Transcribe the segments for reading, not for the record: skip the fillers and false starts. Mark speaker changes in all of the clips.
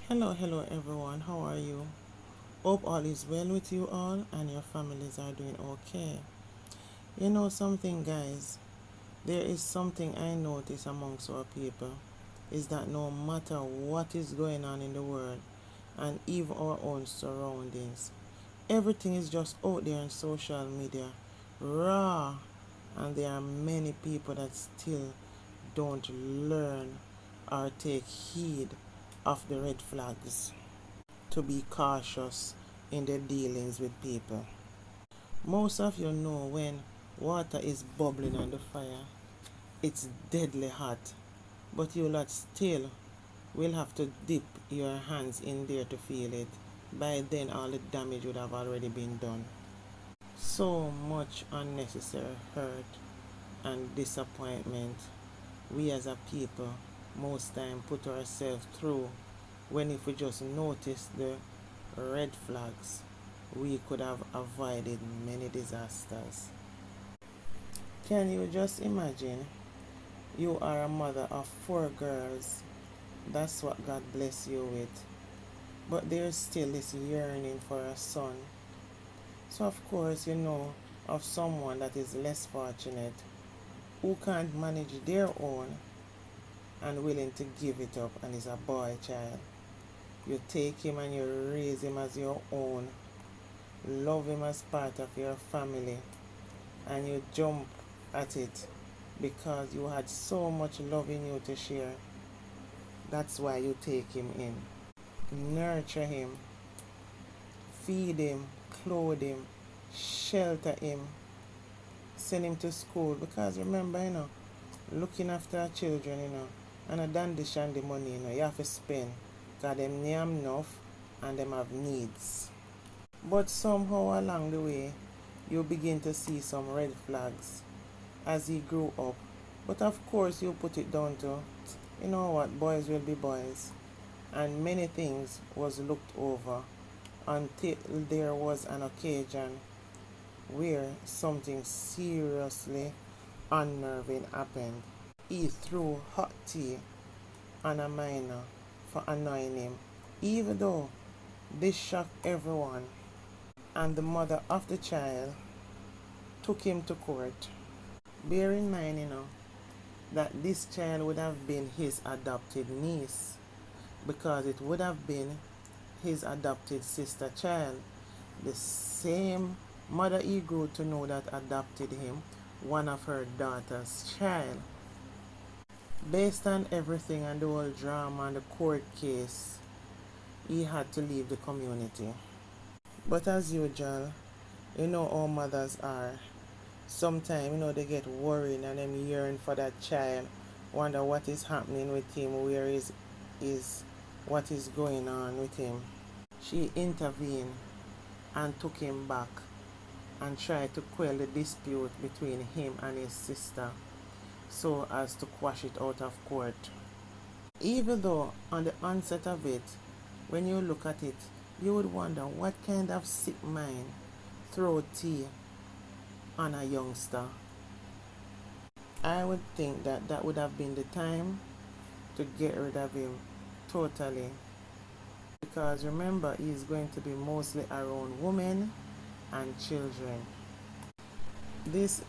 Speaker 1: Hello everyone, how are you? Hope all is well with you all and your families are doing okay. You know something, guys, there is something I notice amongst our people is that no matter what is going on in the world and even our own surroundings, everything is just out there on social media, raw, and there are many people that still don't learn or take heed of the red flags to be cautious in their dealings with people. Most of you know when water is bubbling on the fire, it's deadly hot, but you lot still will have to dip your hands in there to feel it. By then, all the damage would have already been done. So much unnecessary hurt and disappointment we as a people most time put ourselves through, when if we just notice the red flags, we could have avoided many disasters. Can you just imagine? You are a mother of 4 girls. That's what God bless you with. But there's still this yearning for a son. So of course you know of someone that is less fortunate, who can't manage their own and willing to give it up, and is a boy child. You take him and you raise him as your own, love him as part of your family, and you jump at it because you had so much love in you to share. That's why you take him in. Nurture him, feed him, clothe him, shelter him, send him to school. Because remember, looking after our children, and a dandish and the money, you have to spend. Because them name enough and them have needs. But somehow along the way, you begin to see some red flags as he grew up. But of course you put it down to, you know what, boys will be boys. And many things was looked over until there was an occasion where something seriously unnerving happened. He threw hot tea on a minor for annoying him, even though this shocked everyone, and the mother of the child took him to court. Bear in mind, that this child would have been his adopted niece, because it would have been his adopted sister child, the same mother he grew to know that adopted him, one of her daughter's child. Based on everything and the whole drama and the court case, he had to leave the community. But as usual, you know how mothers are. Sometimes, they get worried and them yearn for that child, wonder what is happening with him, where is what is going on with him. She intervened and took him back and tried to quell the dispute between him and his sister so as to quash it out of court. Even though on the onset of it, when you look at it, you would wonder what kind of sick mind throw tea on a youngster. I would think that that would have been the time to get rid of him totally, because remember, he is going to be mostly around women and children. This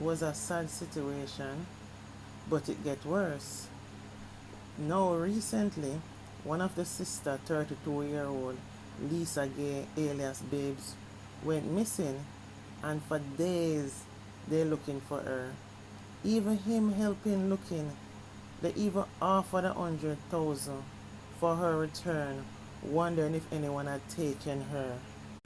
Speaker 1: was a sad situation, but it get worse. Now recently, one of the sister, 32-year-old Lisa Gay alias Babes, went missing, and for days they're looking for her. Even him helping looking, they even offered 100,000 for her return, wondering if anyone had taken her,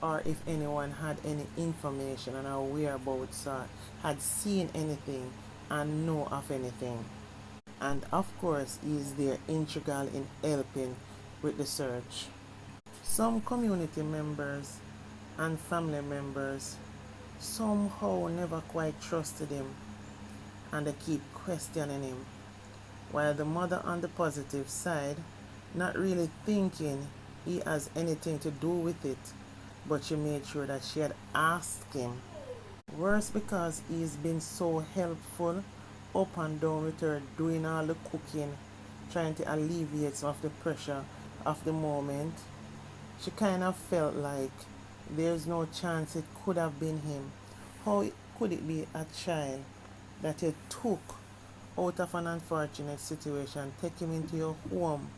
Speaker 1: or if anyone had any information on her whereabouts or had seen anything and know of anything. And of course, he is there integral in helping with the search. Some community members and family members somehow never quite trusted him, and they keep questioning him, while the mother on the positive side, not really thinking he has anything to do with it, but she made sure that she had asked him. Worse, because he's been so helpful up and down with her, doing all the cooking, trying to alleviate some of the pressure of the moment, she kind of felt like there's no chance it could have been him. How could it be a child that you took out of an unfortunate situation, take him into your home,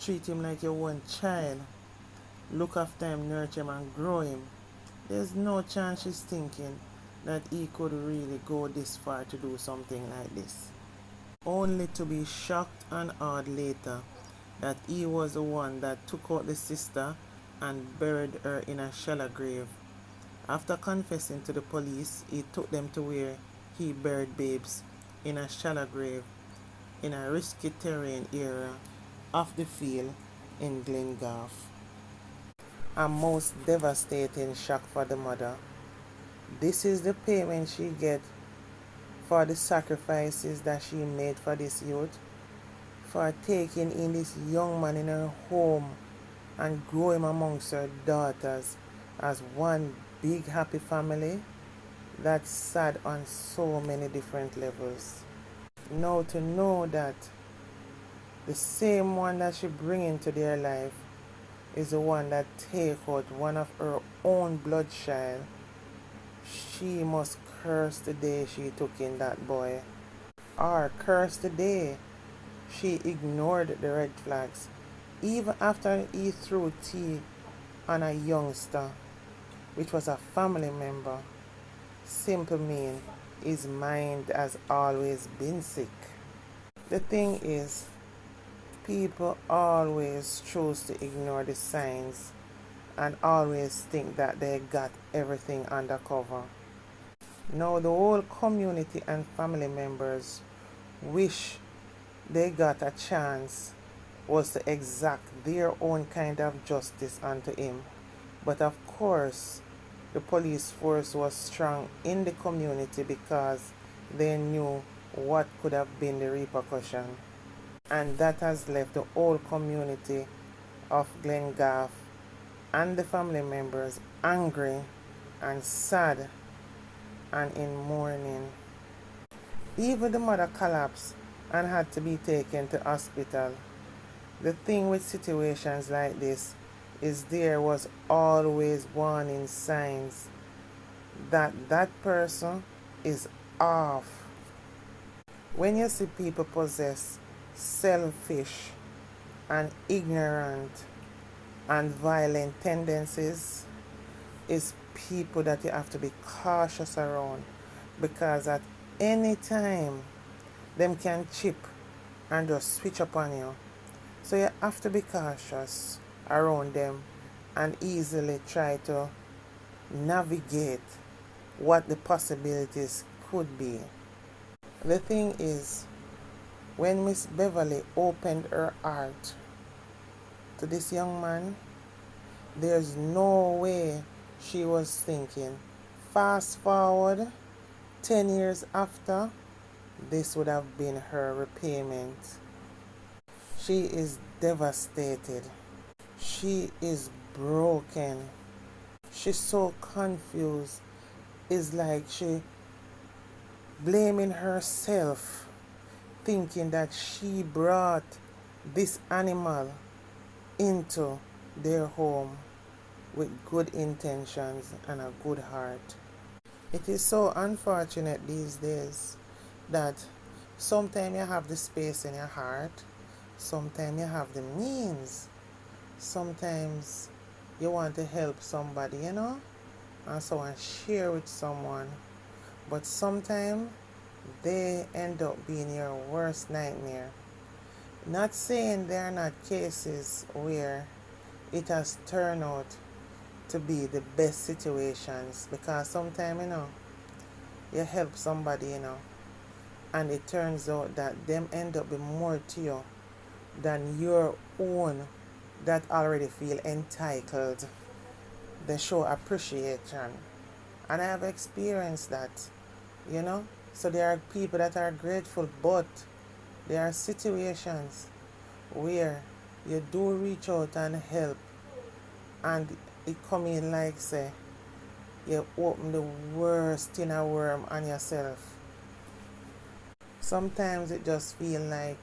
Speaker 1: treat him like your own child, look after him, nurture him, and grow him? There's no chance she's thinking that he could really go this far to do something like this. Only to be shocked and awed later that he was the one that took out the sister and buried her in a shallow grave. After confessing to the police, he took them to where he buried babes in a shallow grave in a risky terrain area of the field in Glengoffe. A most devastating shock for the mother. This is the payment she get for the sacrifices that she made for this youth, for taking in this young man in her home and grow him amongst her daughters as one big happy family. That's sad on so many different levels. Now to know that the same one that she bring into their life is the one that take out one of her own blood child, she must curse the day she took in that boy, or curse the day she ignored the red flags, even after he threw tea on a youngster, which was a family member. Simple mean his mind has always been sick. The thing is, people always choose to ignore the signs and always think that they got everything under cover. Now the whole community and family members wish they got a chance was to exact their own kind of justice unto him. But of course, the police force was strong in the community because they knew what could have been the repercussion. And that has left the whole community of Glengoffe and the family members angry and sad and in mourning. Even the mother collapsed and had to be taken to hospital. The thing with situations like this is there was always warning signs that that person is off. When you see people possess selfish and ignorant and violent tendencies, is people that you have to be cautious around, because at any time them can chip and just switch up on you. So you have to be cautious around them and easily try to navigate what the possibilities could be. The thing is, when Miss Beverly opened her heart to this young man, there's no way she was thinking, fast forward 10 years after, this would have been her repayment. She is devastated. She is broken. She's so confused. It's like she blaming herself, thinking that she brought this animal into their home with good intentions and a good heart. It is so unfortunate these days that sometimes you have the space in your heart, sometimes you have the means, sometimes you want to help somebody, and so on, share with someone, but sometimes they end up being your worst nightmare. Not saying there are not cases where it has turned out to be the best situations, because sometimes you help somebody and it turns out that them end up being more to you than your own that already feel entitled. They show appreciation, and I have experienced that, so there are people that are grateful, but there are situations where you do reach out and help, and it come in like, say, you open the worst tin of worm on yourself. Sometimes it just feel like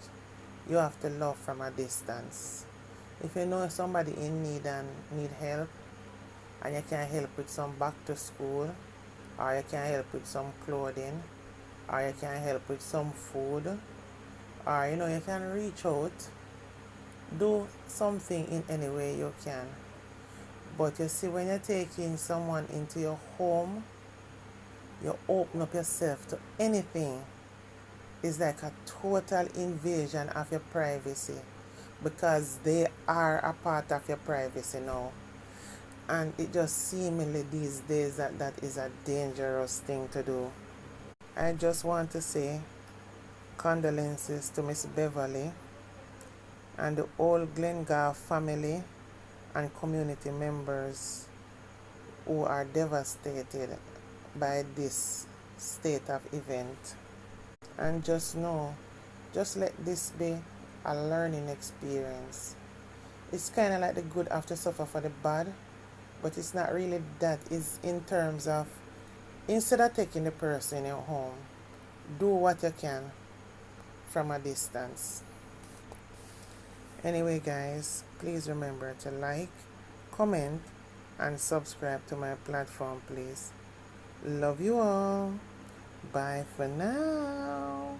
Speaker 1: you have to love from a distance. If you know somebody in need and need help, and you can help with some back to school, or you can help with some clothing, or you can help with some food, or you can reach out, do something in any way you can. But you see, when you're taking someone into your home, you open up yourself to anything. It's like a total invasion of your privacy, because they are a part of your privacy now. And it just seemingly these days that is a dangerous thing to do. I just want to say condolences to Miss Beverly and the whole Glengoffe family and community members who are devastated by this state of event. And just know, just let this be a learning experience. It's kind of like the good have to suffer for the bad, but it's not really that. It's in terms of, instead of taking the person in your home, do what you can from a distance. Anyway, guys, please remember to like, comment, and subscribe to my platform, please. Love you all. Bye for now.